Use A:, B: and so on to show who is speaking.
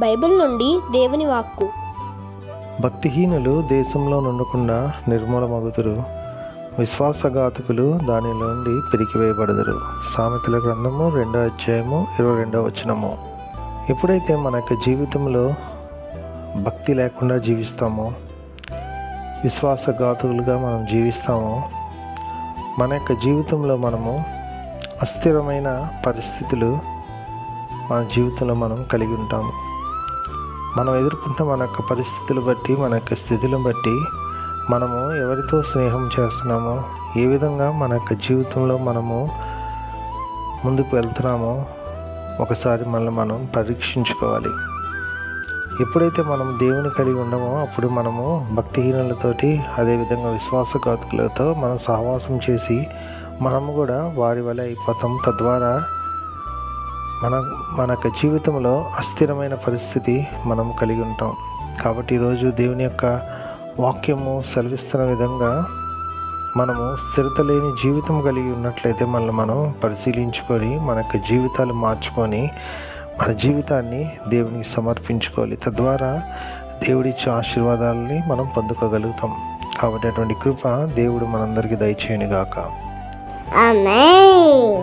A: Bible నుండి దేవుని వాక్కు.
B: భక్తిహీనులు దేశంలో నుండకుండా నిర్మూలమగుదురు, విశ్వాసఘాతకులు దానిలో నుండి పిరికివేయబడుదురు. సామెతల గ్రంథము 2వ అధ్యాయము 22వ వచనము. ఎప్పుడైతే మన యొక్క జీవితంలో భక్తి లేకుండా జీవిస్తామో, విశ్వాసఘాతకులుగా మనం జీవిస్తామో, మన యొక్క జీవితంలో మనము అస్థిరమైన పరిస్థితులు మన జీవితంలో మనం కలిగి ఉంటాము. మనం ఎదుర్కొంటున్న మన యొక్క పరిస్థితులు బట్టి, మన యొక్క స్థితులను బట్టి మనము ఎవరితో స్నేహం చేస్తున్నామో, ఏ విధంగా మన యొక్క జీవితంలో మనము ముందుకు వెళ్తున్నామో ఒకసారి మనల్ని మనం పరీక్షించుకోవాలి. ఎప్పుడైతే మనం దేవుని కలిగి ఉండమో అప్పుడు మనము భక్తిహీనులతోటి, అదేవిధంగా విశ్వాసఘాతకులతో మనం సహవాసం చేసి మనము కూడా వారి వల్ల అయిపోతాం. తద్వారా మన యొక్క జీవితంలో అస్థిరమైన పరిస్థితి మనం కలిగి ఉంటాం. కాబట్టి ఈరోజు దేవుని యొక్క వాక్యము సెలవిస్తున్న విధంగా మనము స్థిరత లేని జీవితం కలిగి ఉన్నట్లయితే మనల్ని మనం పరిశీలించుకొని మన యొక్క జీవితాలు మార్చుకొని మన జీవితాన్ని దేవునికి సమర్పించుకోవాలి. తద్వారా దేవుడిచ్చే ఆశీర్వాదాలని మనం పొందుకోగలుగుతాం. కాబట్టి అటువంటి కృప దేవుడు మనందరికీ దయచేయనుగాక.
C: ఆమేన్.